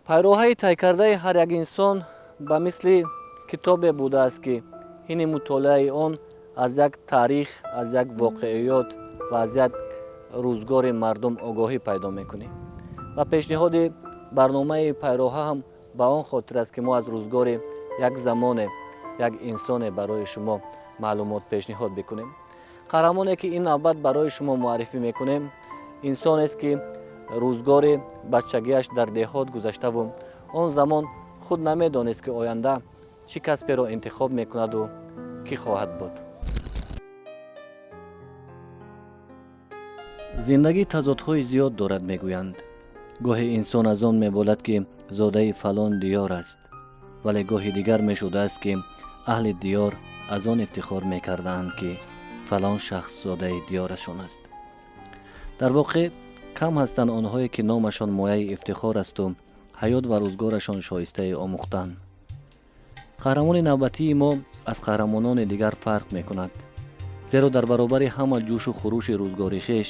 пайроҳаи тайкардаи ҳар як инсон ба мисли китобе будааст ки ини мутолиаи он аз як таърих, аз як воқеиёт ва аз як рӯзгори мардум огоҳӣ пайдо мекунем. ва пешниҳоди барномаи пайроҳа ҳам ба он хотир аст ки мо аз рӯзгори як замоне, як инсоне барои шумо маълумот пешниҳод бикунем. қаҳрамоне ки ин навбат барои шумо муаррифӣ мекунем инсонест ки рӯзгори бачагиаш дар деҳот гузаштаву он замон худ намедонист ки оянда чӣ касберо интихоб мекунаду кӣ хоҳад буд. зиндагӣ тазодҳои зиёд дорад мегӯянд. гоҳе инсон аз он меболад ки зодаи фалон диёр аст, вале гоҳи дигар мешудааст ки аҳли диёр аз он ифтихор мекардаанд ки фалон шахс зодаи диёрашон аст. дар воқеъ кам ҳастанд онҳое ки номашон мояи ифтихор асту ҳаёт ва рӯзгорашон шоистаи омӯхтан. қаҳрамони навбатии мо аз қаҳрамонони дигар фарқ мекунад, зеро дар баробари ҳама ҷӯшу хурӯши рӯзгори хеш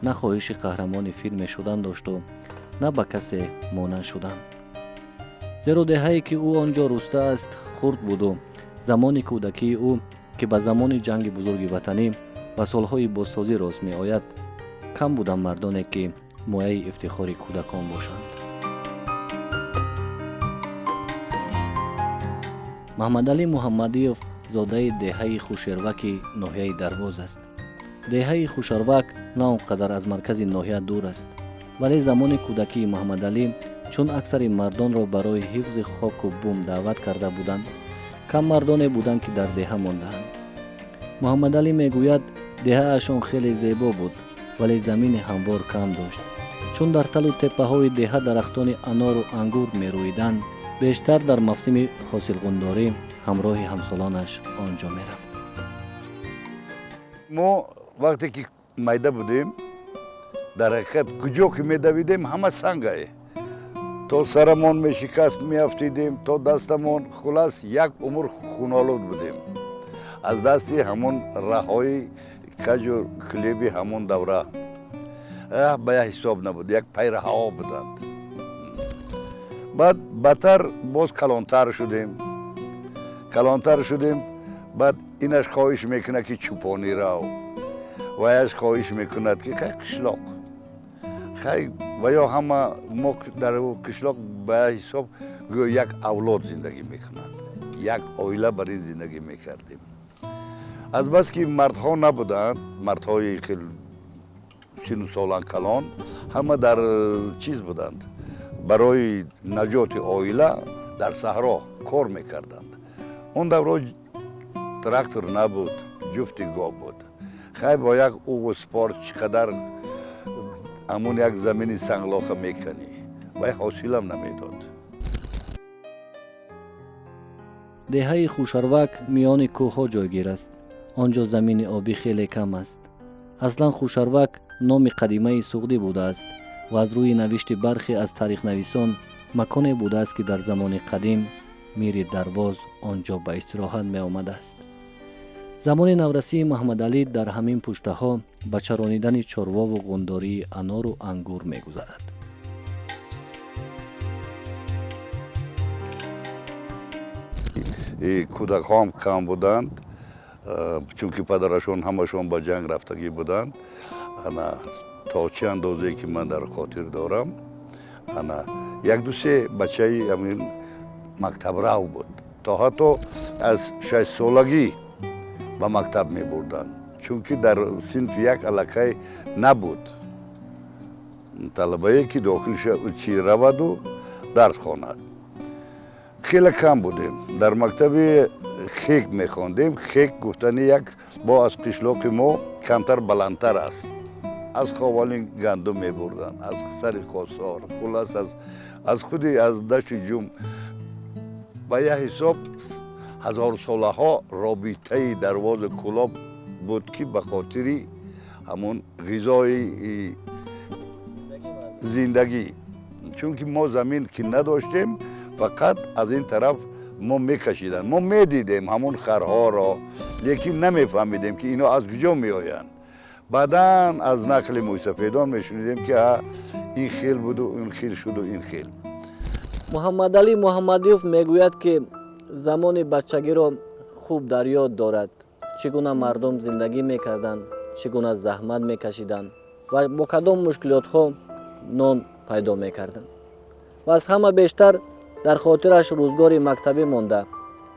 на хоҳиши қаҳрамони филме шудан дошту на ба касе монанд шудан. зеро деҳае ки ӯ он ҷо рӯстааст хурд буду замони кӯдакии ӯ ки ба замони ҷанги бузурги ватанӣ ва солҳои бозсозӣ рост меояд, кам буданд мардоне ки мояи ифтихори кӯдакон бошанд. маҳмадалӣ муҳаммадиев зодаи деҳаи хушерваки ноҳияи дарвоз аст. деҳаи хушервак на он қадар аз маркази ноҳия дур аст, вале замони кӯдакии маҳмадалӣ чун аксари мардонро барои ҳифзи хоку бум даъват карда буданд, кам мардоне буданд ки дар деҳа мондаанд. муҳаммадалӣ мегӯяд деҳаашон хеле зебо буд, вале замини ҳамвор кам дошт. чун дар талу теппаҳои деҳа дарахтони анору ангур мерӯиданд, бештар дар мавсими ҳосилғундорӣ ҳамроҳи ҳамсолонаш он ҷо мерафт. мо вақте ки майда будем дар ҳақиқат куҷо ки медавидем ҳама сангае, то сарамон мешикаст меафтидем, то дастамон, хулас як умр хунолуд будем аз дасти ҳамон раҳҳои каҷу клеби ҳамон давра. ба як ҳисоб набуд, як пайроҳаҳо буданд. баъд бадтар боз калонтар шудем, баъд инаш хоҳиш мекунад ки чӯпонӣ рав, ваяш хоҳиш мекунад ки хай қишлоқ, хай ва ё ҳама мо дар қишлоқ ба ҳисоб гӯё як авлод зиндагӣ мекунад, як оила бар ин зиндагӣ мекардем. азбаски мардҳо набуданд, мардҳои хеле сину солан калон, ҳама дар чиз буданд, барои наҷоти оила дар саҳро кор мекарданд. он давро трактор набуд, ҷуфти гов буд. хай бо як уғу спорт чӣ қадар ҳамун як замини санглоха меканӣ, вай ҳосилам намедод. деҳаи хушарвак миёни кӯҳҳо ҷойгир аст. он ҷо замини обӣ хеле кам аст. аслан хушарвак номи қадимаи суғдӣ будааст ва аз рӯи навишти бархе аз таърихнависон маконе будааст ки дар замони қадим мири дарвоз он ҷо ба истироҳат меомадааст. замони наврасии маҳмадалӣ дар ҳамин пуштаҳо ба чаронидани чорвову ғундории анору ангур мегузарад. кӯдакҳоам кам буданд, чунки падарашон ҳамашон ба ҷанг рафтагӣ буданд. то чӣ андозае ки ман дар хотир дорам, як ду се бачаи ҳамин мактабрав буд, то ҳатто аз 6 солагӣ ба мактаб мебурданд, чунки дар синфи як аллакай набуд талабае ки дохил чӣ раваду дарс хонад. хеле кам будем. дар мактаби хек мехондем. хек гуфтани як бо аз қишлоқи мо камтар баландтар аст. аз ховалин гандум мебурданд, аз сари қосор, хулас аз худи аз дашти ҷум. ба як ҳисоб ҳазорсолаҳо робитаи дарвози кӯлоб буд ки ба хотири ҳамон ғизои зиндагӣ, чунки мо замин ки надоштем, фақат аз ин тараф мо мекашиданд, мо медидем ҳамон харҳоро, лекин намефаҳмидем ки ино аз куҷо меоянд. баъдан аз нақли мӯйсафедон мешунидем ки ин хел буду ин хел шуду ин хел. муҳаммадалӣ муҳаммадиев мегӯяд ки замони бачагиро хуб дар ёд дорад, чӣ гуна мардум зиндагӣ мекарданд, чӣ гуна заҳмат мекашиданд ва бо кадом мушкилотҳо нон пайдо мекарданд. ва аз ҳама бештар дар хотираш рӯзгори мактабӣ монда,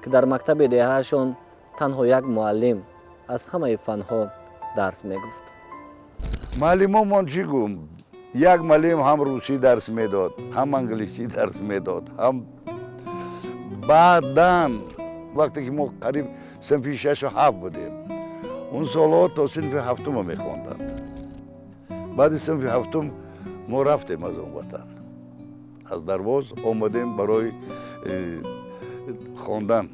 ки дар мактаби деҳаашон танҳо як муаллим аз ҳамаи фанҳо дарс мегуфт. маълимонмон чӣ гӯм? Як маълим ҳам русӣ дарс медод, ҳам англисӣ дарс медод, ҳам баъдан вақте ки мо қариб синфи 6-7 будем, он солҳо то синфи 7 мехонданд. баъди синфи 7 мо рафтем аз он ватан. аз дарвоз омадем барои хондан,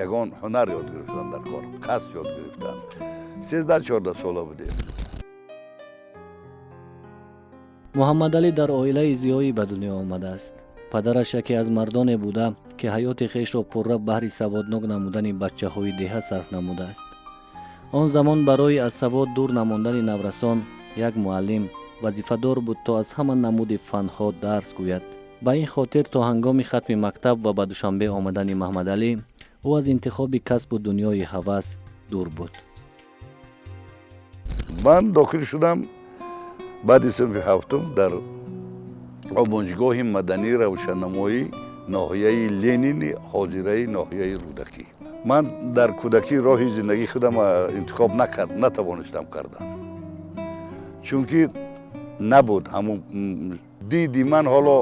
ягон ҳунар ёд гирифтан, дар кор касб ёд гирифтан. 13-14 сола будем. муҳаммадалӣ дар оилаи зиёӣ ба дунё омадааст. падараш яке аз мардоне буда ки ҳаёти хешро пурра баҳри саводнок намудани бачаҳои деҳа сарф намудааст. он замон барои аз савод дур намондани наврасон як муаллим вазифадор буд то аз ҳама намуди фанҳо дарс гӯяд. ба ин хотир то ҳангоми хатми мактаб ва ба душанбе омадани маҳмадалӣ ӯ аз интихоби касбу дунёи ҳавас дур буд. ман дохил шудам баъди синфи 7 дар омӯзишгоҳи мадании равшannамоӣ ноҳияи Ленини, ҳозираи ноҳияи Рӯдакӣ. ман дар кӯдакӣ роҳи зиндагии худам интихоб натавонистам кардан, чунки набуд ҳамун диди ман ҳоло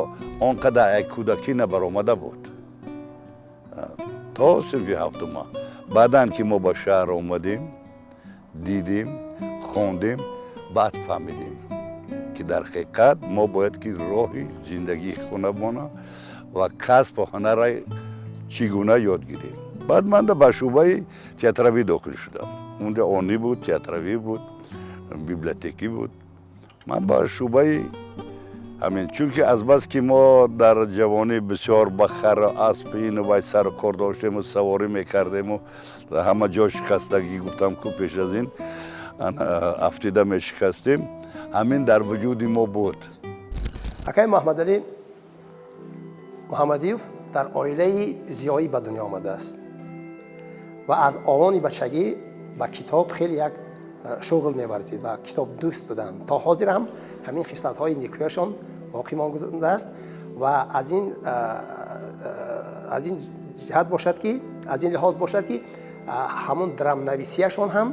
он қадар як кӯдакӣ набаромада буд то синфи 7. баъдан ки мо ба шаҳр омадем, дидем, хондем, баъд фаҳмидем ки дар ҳақиқат мо бояд ки роҳи зиндагии хунавона ва касбу ҳунара чӣ гуна ёд гирем. баъд ман ба шӯъбаи театравӣ дохил шудам. унҷа онӣ буд, театравӣ буд, библиотекӣ буд. ман ба шӯъбаи ҳамин, чунки азбас ки мо дар ҷавонӣ бисёр ба хару аспи ину вай сару кор доштему, саворӣ мекардему, ҳама ҷо шикастагӣ гуфтам ку пеш аз ин афтида мешикастем, ҳамин дар вуҷуди мо буд. акаи Маҳмадалӣ Муҳаммадиев дар оилаи зиёӣ ба дунё омадааст ва аз овони бачагӣ ба китоб хеле як шуғл меварзид ва китоб дӯст буданд. то ҳозир ҳам ҳамин хислатҳои некӯяшон боқӣ мондааст ва аз ин ҷиҳат бошад ки аз ин лиҳоз бошад ки ҳамун драмнависияшон ҳам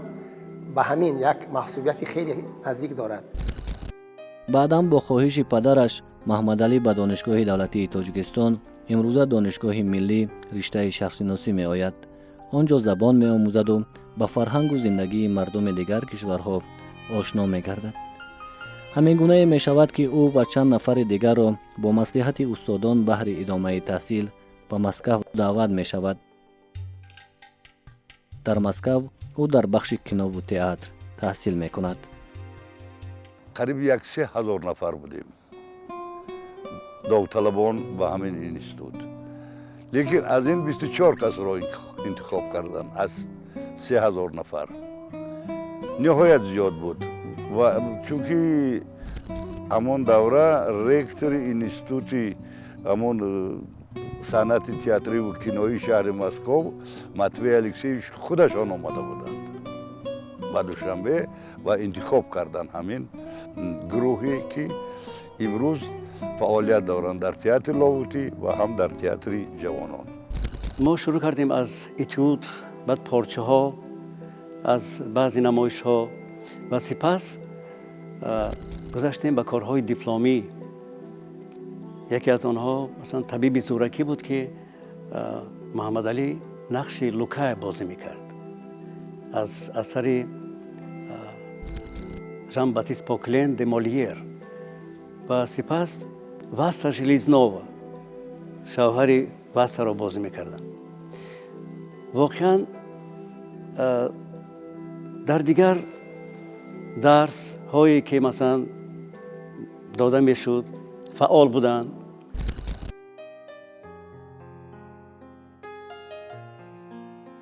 ба ҳамин як маҳсубияти хеле наздик дорад. баъдан бо хоҳиши падараш маҳмадалӣ ба донишгоҳи давлатии тоҷикистон, имрӯза донишгоҳи миллӣ, риштаи шахсиносӣ меояд. он ҷо забон меомӯзаду ба фарҳангу зиндагии мардуми дигар кишварҳо ошно мегардад. ҳамин гунае мешавад ки ӯ ва чанд нафари дигарро бо маслиҳати устодон баҳри идомаи таҳсил ба Москав даъват мешавад. дар Москав ӯ дар бахши кинову театр таҳсил мекунад. қариб 3000 нафар будем довталабон ба ҳамин институт. лекин аз ин 24 касро интихоб кардан аз 3000 нафар. ниҳоят зиёд буд ва чунки ҳамон давра ректори институти ҳамон санъати театриву киноии шаҳри Москов Матвей Алексеевич худашон омада буданд ба душанбе ва интихоб кардан ҳамин гурӯҳе ки имрӯз фаъолият доранд дар театри ловутӣ ва ҳам дар театри ҷавонон. мо шурӯъ кардем аз этюд, баъд порчаҳо, аз баъзи намоишҳо ва сипас гузаштем ба корҳои дипломӣ. яке аз онҳо масалан табиби зӯракӣ буд ки Маҳмадалӣ нақши Лукай бозӣ мекард. аз асари Жан Батист Поклен де Молиер ва сипас Васа Железнова шавҳари Васаро бозӣ мекарданд. воқеан дар дигар дарсҳое ки масалан дода мешуд фаъол буданд.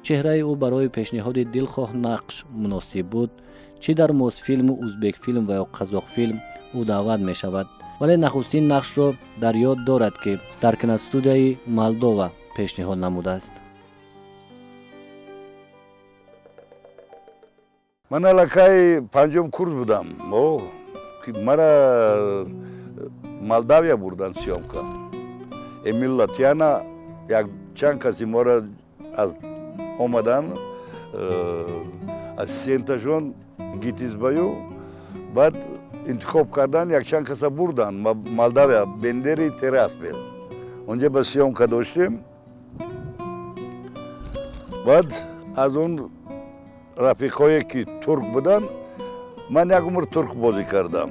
чеҳраи ӯ барои пешниҳоди дилхоҳ нақш муносиб буд. чӣ дар Мосфилму Узбекфилм ва ё Қазоқфилм ӯ даъват мешавад ولی نخستین نقش را در یاد دارد که در کیناستودیوی مالدووا پیشنهاد نموده است. من аллакай панҷум курс будам, ки мара Молдавия бурдан сиёмка. Миллат яна як чанд каси моро аз омадан ассистенташон гитизбаю баъд интихоб кардан якчанд каса бурдан Молдавия бендери Тераспил. онҷа ба сиёмка доштем. баъд аз он рафиқое ки турк буданд, ман як умр турк бозӣ кардам.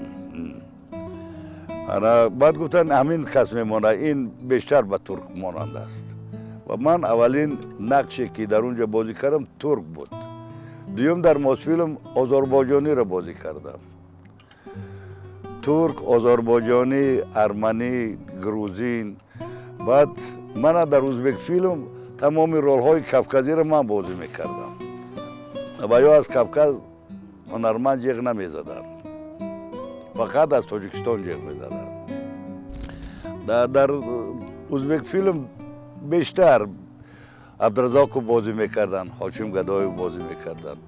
баъд гуфтанд ҳамин кас мемонад, ин бештар ба турк монанд аст. ва ман аввалин нақше ки дар онҷа бозӣ кардам турк буд. дуюм дар мосфилм озарбойҷониро бозӣ кардам. турк, озарбойҷонӣ, арманӣ, грузин. баъд мана дар узбекфилм тамоми ролҳои кавказиро ман бозӣ мекардам. ва ё аз Кавказ ҳунарманд ҷиғ намезаданд, фақат аз Тоҷикистон ҷиғ мезаданд. дар узбекфилм бештар Абдуразоқов бозӣ мекарданд, Ҳошим Гадоев бозӣ мекарданд.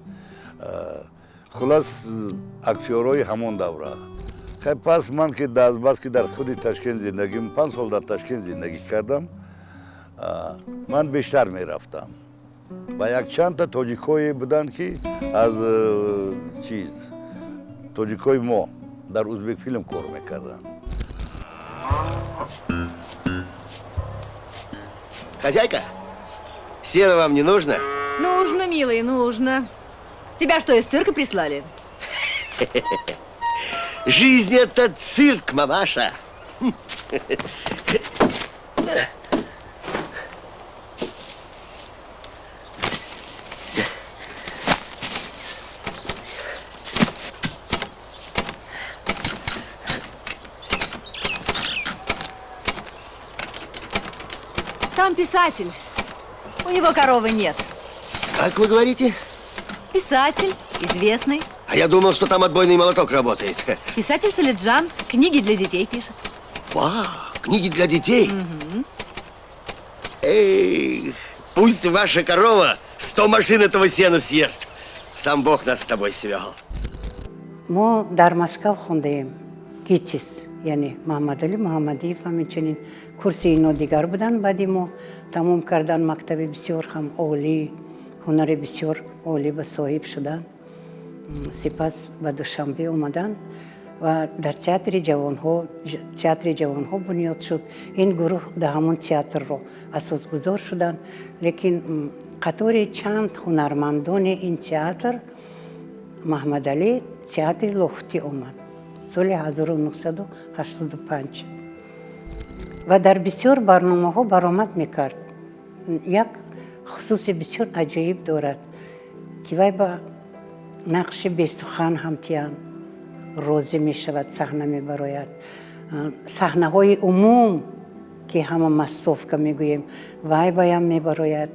хулас актёрҳои ҳамон давра. пас ман ки дастбас ки дар худи Ташкент зиндагим 5 сол дар Ташкент зиндагӣ кардам, ман бештар мерафтам. ва якчандта тоҷикҳое буданд ки аз тоҷикҳои мо дар узбекфилм кор мекарданд. Хозяйка, сено вам не нужно? Нужно, милый, нужно. Тебя что, из цирка прислали? Жизнь — это цирк, мамаша. Там писатель. У него коровы нет. Как вы говорите? Писатель, известный. А я думал, что там отбойный молоток работает. Писатель Салиджан книги для детей пишет. Вау, книги для детей? Угу. Эй, пусть ваша корова 100 машин этого сена съест. Сам Бог нас с тобой свел. ما در مسکو خوندیم گیچیس یعنی محمدالي محمدیев همچنین کورس اینا دیگر بودن. بعدی ما تمام کردن مکتب بسیار هم عالی، هنر بسیار عالی به صاحب شدن. سپس به دوشنبه اومدن و در تئاتر جوانها بنیاد شد. این گروه در همون تئاتر رو اساسگذار شدن. لیکن قطار چند هنرمندان این تئاتر محمدالي تئاتر لختی اومد سال 1985 و در بسیار برنامه ها برآمد میکرد. یک خصوص بسیار عجیب دارد که وی با نقش بی‌سخن همتیان راضی می شود، صحنه می براید. صحنه های عموم که همه مصاف که می گوییم وی بایم می براید،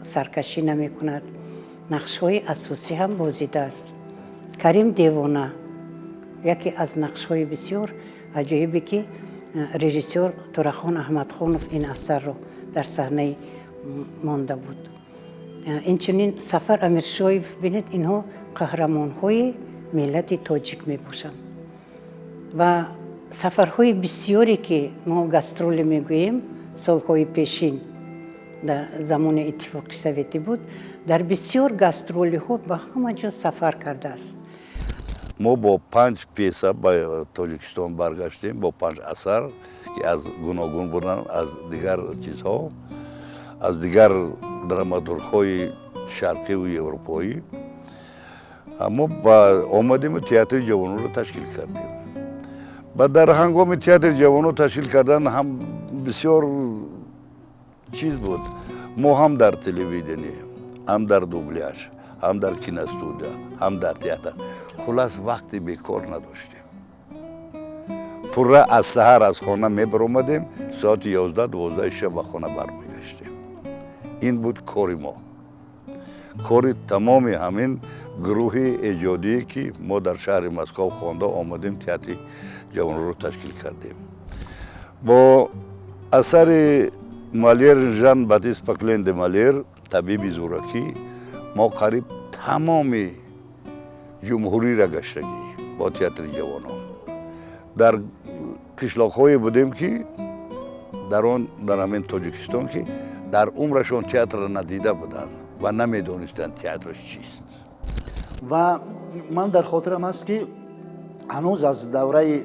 سرکشی نمی کند. نقش های اساسی هم بازیده است. کریم دیوانه یکی از نقش های بسیار عجیبی که رژیسور تورخان احمدخانوف این اثر رو در صحنه مانده بود. اینچنین سفر امیرشاهی بینید اینها قهرمان های ملت تاجیک می باشند و سفرهای بسیاری که ما گاسترول می گوییم سالهای پیشین در زمان اتفاق سوویتی بود، در بسیار گاسترولی ها به همه جا سفر کرده است. ما با 5 پیسه به تاجیکستان برگشتیم، با 5 اثر که از گوناگون بودن از دیگر چیزها، از دیگر دراماتورگ‌های شرقی و اروپایی. ما آمدیم و تئاتر جوانان رو تشکیل کردیم. بعد در هنگام تئاتر جوانان تشکیل کردن هم بسیار چیز بود. ما هم در تلویزیونی، هم در دوبلیاژ، هم در کیناستودیا، هم در تئاتر. خلاص وقتی بیکار نداشتیم. پورا از سحر از خانه میبرآمدیم، ساعت 11-12 شب به خانه برمیگشتیم. این بود کار ما. کاری تمام همین گروه ایجادی که ما در شهر مسکو خوانده آمدیم تئاتر جوان رو تشکیل کردیم. با اثر مالیر ژان باتیست پاکلند مالیر طبیب زورکی ما قریب تمام جمهوری را گشتگی با تئاتر جوانان در قشلاق‌های بودیم که در همین تاجیکستان که در عمرشون تئاتر را ندیده بودند و نمیدونستند تئاترش چیست. و من در خاطرم است که هنوز از دوره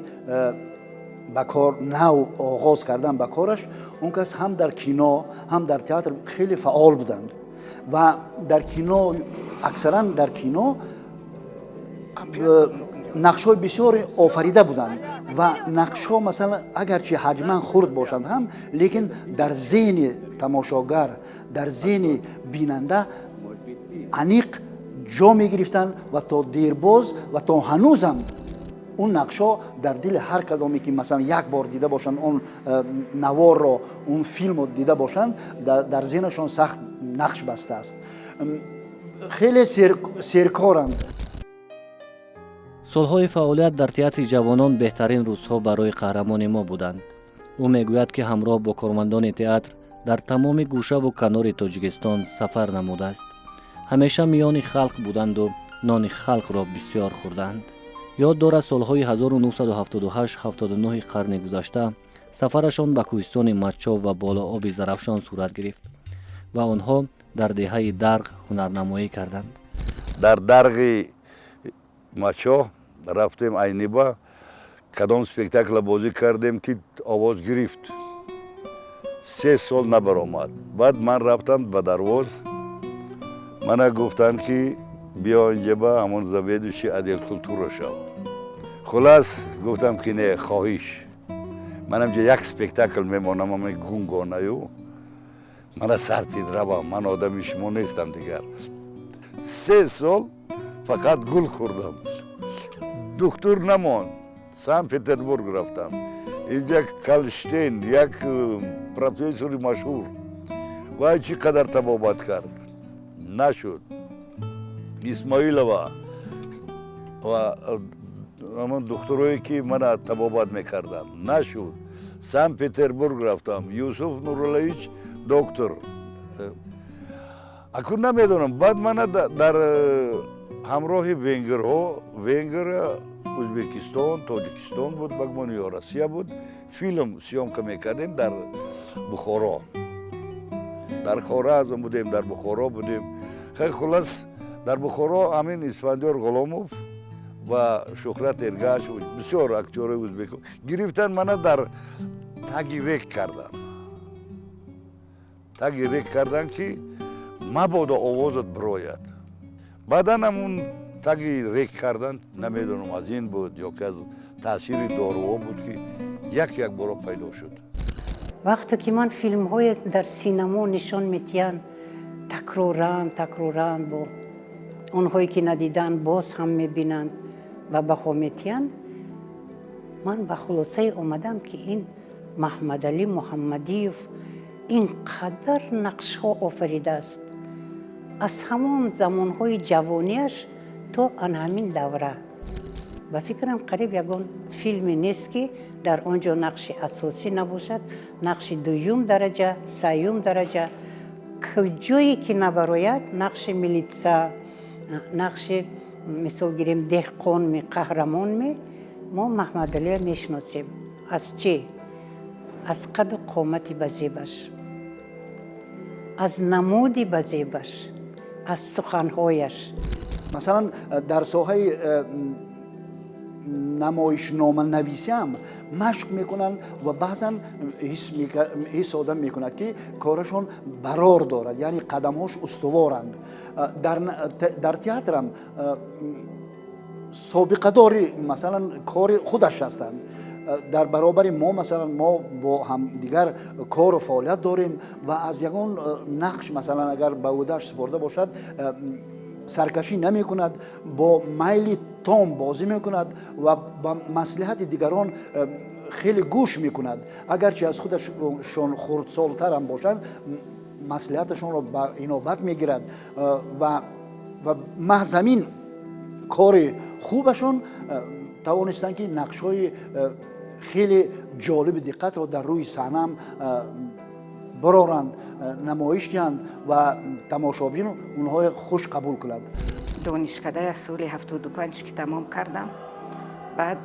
بکار نو آغاز کردن بکارش اون کس هم در کینو هم در تئاتر خیلی فعال بودند و در کینو اکثرا در کینو نقش‌های بسیار آفریده بودند و نقش‌ها مثلا اگرچه حجما خرد باشند هم لیکن در ذهن تماشاگر در ذهن بیننده عمیق جا می‌گرفتند و تا دیرباز و تا هنوز هم اون نقش‌ها در دل هر کدامی که مثلا یک بار دیده باشند اون نوار رو اون فیلم رو دیده باشند در ذهنشان سخت نقش بسته است. خیلی سرکارند. سالهای فعالیت در تئاتر جوانان بهترین روزها برای قهرمان ما بودند. او میگوید که همراه با کارمندان تئاتر در تمام گوشه و کنار تاجیکستان سفر نموده است. همیشه میان خلق بودند و نان خلق را بسیار خوردند. یاد دارد سالهای 1978-79 قرن گذشته سفرشان به کوهستان مچاو و بالا آب زرافشان صورت گرفت و آنها در دهه درغ هنرنمایی کردند. در درغ مچاو رفتیم عینیبا کدام سپکتاکل بازی کردیم که آواز گرفت 3 سال نبرآمد. بعد من رفتم به درواز من گفتند که بیا اینجا با همون زبیدوشی عدل کلتور شو. خلاص گفتم که نه خواهیش من اینجا یک سپکتاکل میمانم اما گونگانه‌یو من سرتید روم من آدمی شما نیستم دیگر. 3 سال فقط گل خوردم دکتر نمان سن پتربورگ رفتم اینجا کالشتین یک پروفسور مشهور وای چی قدر تبابت کرد نشد. اسماعیلова و همون دکترایی که من تبابت میکردن نشد. سن پتربورگ رفتم یوسف نوراللهیچ دکتر اکنون نمیدونم. بعد من در همراه ونگرها ونگر ازبکستان تاجیکستان بود بگمان یا روسیه بود فیلم سیامکه میکردیم در بخارا در خوارزم بودیم در بخارا بودیم. خیلی خلاص در بخارا همین اسفندیار غلاموف و شهرت ارگاش و بسیار اکتورهای ازبک گرفتن من در تگی ریک کردن که مبادا آوازت براید. بعدا همون تگی ریک کردن نمیدونم از این بود یا که از تاثیر داروها بود که یک بار پیدا شد. وقتی که من فیلم های در سینما نشان میتین تکرارن با اونهایی که ندیدن باز هم میبینند و بها میتین من به خلاصه اومدم که این محمدعلی محمدیев اینقدر نقش ها آفریده است از همون زمان های جوانیش تا همین دوره و فکرم قریب یگان فیلمی نیست که در آنجا نقش اساسی نباشد. نقش دوم درجه سیوم درجه جایی که نبراید نقش میلیتسا نقش مثال گیریم دهقان می قهرمان می ما محمدعلی میشناسیم. از چه؟ از قد و قامت بزیبش از نمودی بزیبش از سخنهایش. مثلا در ساحه نمایشنامه نویسی هم مشق میکنن و بعضا حس آدم میکند که کارشون برار دارد یعنی قدمهاش استوارند. در تئاتر هم سابقه داری مثلا کار خودش هستند. در برابر ما مثلا ما با هم دیگر کار و فعالیت داریم و از یگان نقش مثلا اگر به عهده‌اش سپرده باشد سرکشی نمی کند با میل تام بازی می کند و با مصلحت دیگران خیلی گوش می کند. اگرچه از خودشون خردسالتر هم باشند маслиҳаташонро ба инобат мегирад ва маҳз ҳамин кори хубашон тавонистанд ки нақшҳои хеле ҷолиби диққатро дар рӯи саҳнаам бароранд, намоиш диҳанд ва тамошобин онҳоро хуш қабул кунад. донишкадаи соли 75 ки тамом кардам, баъд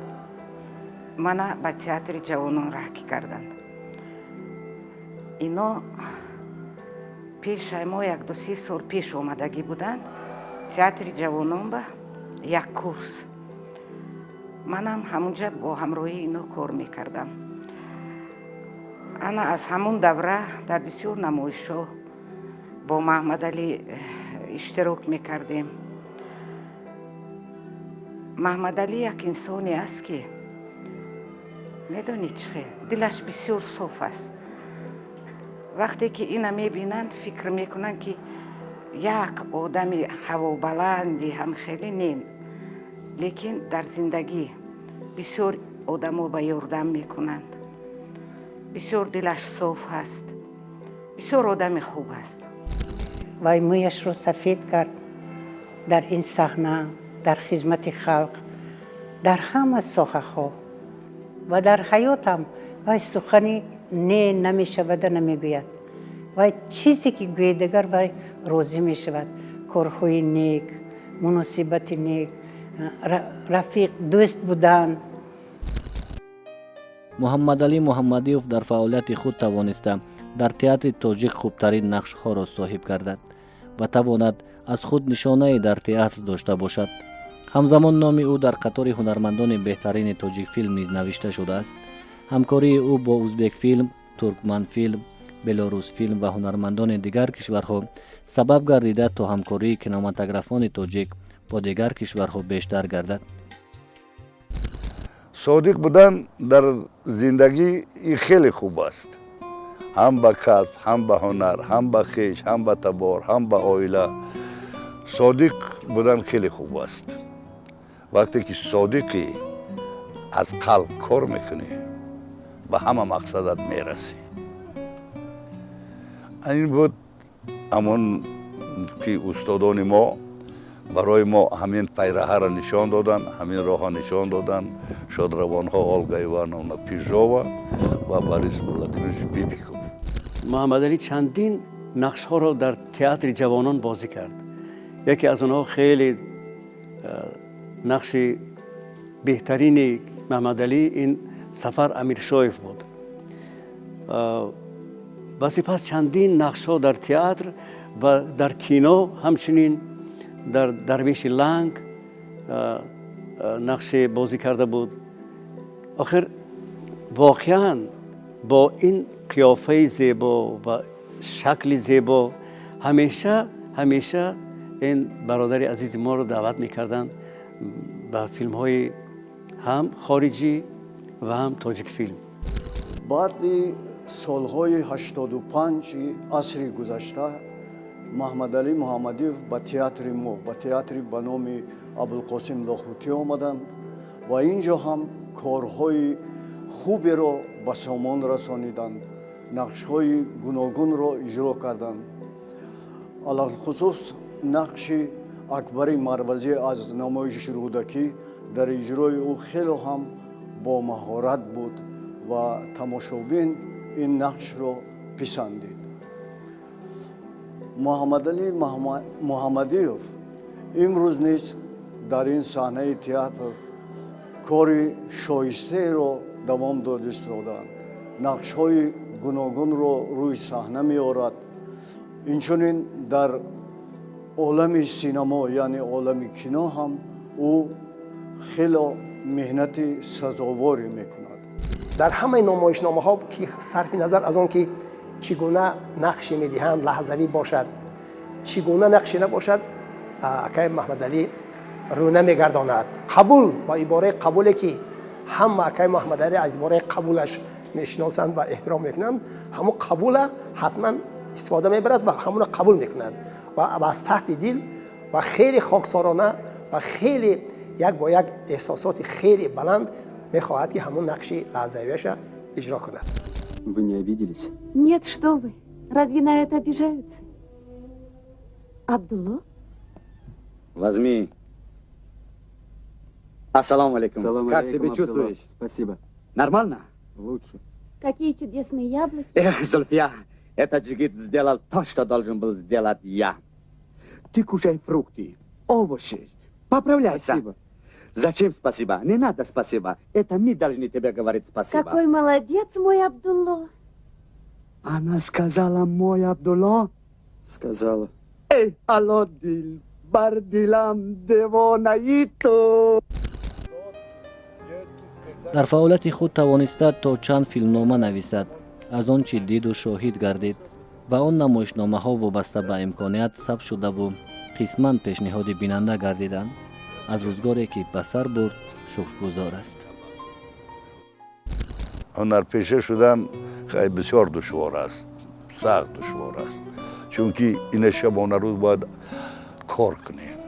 мана ба театри ҷавонон раҳкӣ карданд. ино пешай мо 1-2 сол пеш омадагӣ буданд театри ҷавонон ба як курс. манам ҳамунҷа бо ҳамроҳии ино кор мекардам. ана аз ҳамун давра дар бисёр намоишҳо бо Маҳмадалӣ иштирок мекардем. Маҳмадалӣ як инсоне аст ки медонед чӣ хел дилаш бисёр соф аст. вақте ки ина мебинанд фикр мекунанд ки як одами ҳавобаланди ҳам хеле не, лекин дар зиндагӣ бисёр одамо ба ёрдам мекунанд. бисёр дилаш соф аст, бисёр одами хуб аст. вай мӯяшро сафед кард дар ин саҳна, дар хизмати халқ, дар ҳама соҳаҳо ва дар ҳаётам вай сухани не намешавада намегӯяд. вай чизе ки гӯедагар вай розӣ мешавад. корҳои нек, муносибати нек, рафиқ, дӯст будан. муҳаммадалӣ муҳаммадиев дар фаъолияти худ тавониста дар театри тоҷик хубтарин нақшҳоро соҳиб гардад ва тавонад аз худ нишонаи дар театр дошта бошад. ҳамзамон номи ӯ дар қатори ҳунармандони беҳтарини тоҷикфилм низ навишта шудааст. ҳамкории ӯ бо ӯзбекфилм, туркманфилм, белорусфилм ва ҳунармандони дигар кишварҳо сабаб гардида то ҳамкории киноматографони тоҷик бо дигар кишварҳо бештар гардад. содиқ будан дар зиндагӣ хеле хуб аст. ҳам ба касб, ҳам ба ҳунар, ҳам ба хеш, ҳам ба табор, ҳам ба оила. содиқ будан хеле хуб аст. вақте ки содиқӣ аз қалб кор мекунӣ, ба ҳама мақсадат мерасӣ. ин буд ҳамон ки устодони мо барои мо ҳамин пайроҳаро нишон доданд, ҳамин роҳро нишон доданд. шодравонҳо Олга Ивановна Пижова ва Борис Владимирович Бибиков. Маҳмадалӣ чандин нақшҳоро дар театри ҷавонон бозӣ кард. яке аз онҳо хеле нақши беҳтарини Маҳмадалӣ ин Сафар Амиршоев буд. ва сипас чандин нақшҳо дар театр ва дар кино, ҳамчунин дар Дарвеши Ланг нақше бозӣ карда буд. охир воқеан бо ин қиёфаи зебо ва шакли зебо ҳамеша ин бародари азизи моро даъват мекарданд ба филмҳои ҳам хориҷӣ ва ҳам тоҷикфилм. баъди солҳои 85 асри гузашта Маҳмадалӣ Муҳаммадиев ба театри мо, ба театри ба номи Абулқосим Лохутӣ омаданд ва инҷо ҳам корҳои хуберо ба сомон расониданд, нақшҳои гуногунро иҷро карданд. алахусус нақши Акбари Марвазӣ аз намоиши рӯдакӣ дар иҷрои ӯ хело ҳам бо маҳорат буд ва тамошобин ин нақшро писандид. Маҳмадалӣ Муҳаммадиев имрӯз низ дар ин саҳнаи театр кори шоистаеро давом дод истодаанд. нақшҳои гуногунро рӯи саҳна меорад. инчунин дар олами синамо, яъне олами кино ҳам ӯ хело меҳнати сазоворе мекунад. дар ҳамаи номоишномаҳо ки сарфи назар аз он ки чӣ гуна нақше медиҳанд, лаҳзавӣ бошад, чӣ гуна нақше набошад, акай Маҳмадалӣ рӯ намегардонад. қабул, ба ибораи қабуле ки ҳама акай Маҳмадалӣ аз ибораи қабулаш мешиносанд ва эҳтиром мекунанд, ҳамон қабула ҳатман истифода мебарад ва ҳамона қабул мекунад ва аз таҳти дил ва хеле хоксорона ва хеле як бо як эҳсосоти хеле баланд мехоҳад ки ҳамон нақши лаҳзавияша иҷро кунад. Вы не обиделись? Нет, что вы. Разве на это обижаются? Абдулло? Возьми. Ассаламу алейкум. Как себя чувствуешь? Спасибо. Нормально? Лучше. Какие чудесные яблоки. Зульфия, этот джигит сделал то, что должен был сделать я. Ты кушай фрукты, овощи, поправляйся. Спасибо. Зачем спасибо? Не надо спасибо. Это мы должны тебе говорить спасибо. Какой молодец мой Абдулло. Она сказала мой Абдулло? Сказала. Эй, алло, дил, бардилам, девонаито. дар фаъолияти худ тавониста то чанд филмнома нависад, аз он чи диду шоҳид гардид ва он намоишномаҳо вобаста ба имконият сабт шудаву қисман пешниҳоди бинанда гардиданд. аз рӯзгоре ки ба сар бурд шукргузор аст. ҳунарпеша шудан хеле бисёр душвор аст, сахт душвор аст, чунки ина шабона рӯз бояд кор кунем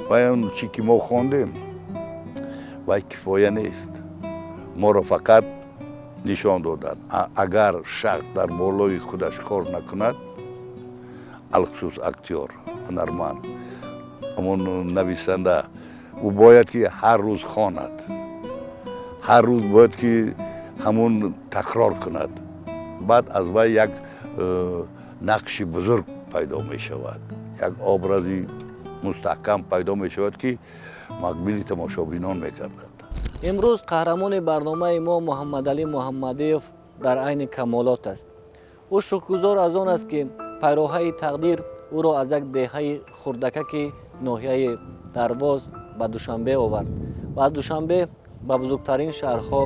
ва он чи ки мо хондем вай кифоя нест. моро фақат нишон доданд агар шахс дар болои худаш кор накунад, алхусус актёр, ҳунарманд, амон нависанда, ӯ бояд ки ҳар рӯз хонад, ҳар рӯз бояд ки ҳамун такрор кунад. баъд аз вай як нақши бузург пайдо мешавад, як образи мустаҳкам пайдо мешавад ки мақбили тамошобинон мекардад. имрӯз қаҳрамони барномаи мо муҳаммадалӣ муҳаммадиев дар айни камолот аст. ӯ шукргузор аз он аст ки пайроҳаи тақдир ӯро аз як деҳаи хурдакаки ноҳияи дарвоз ба душанбе овард ва аз душанбе ба бузургтарин шаҳрҳо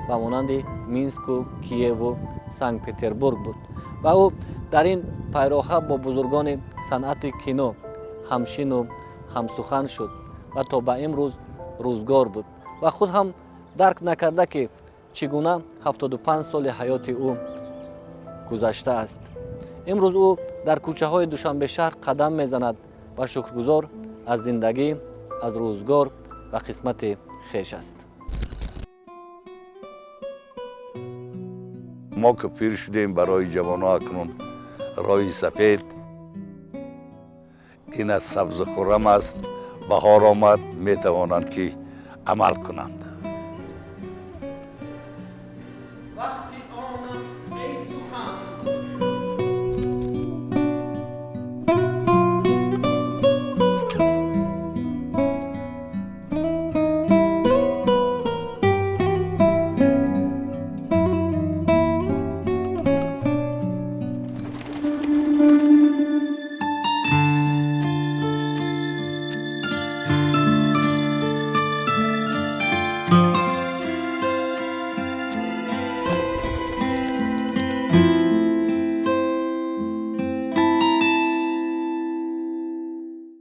ба монанди минску, киеву, санкт петербург буд ва ӯ дар ин пайроҳа бо бузургони санъати кино ҳамшину ҳамсухан шуд ва то ба имрӯз рӯзгор буд ва худ ҳам дарк накарда ки чӣ гуна 75 соли ҳаёти ӯ гузашта аст. имрӯз ӯ дар кӯчаҳои душанбешаҳр қадам мезанад ва шукргузор аз зиндагӣ, аз рӯзгор ва қисмати хеш аст. мо ки пир шудем барои ҷавонҳо акнун роҳи сафед, ин аз сабзу хуррам аст, баҳор омад, метавонанд ки амал кунанд.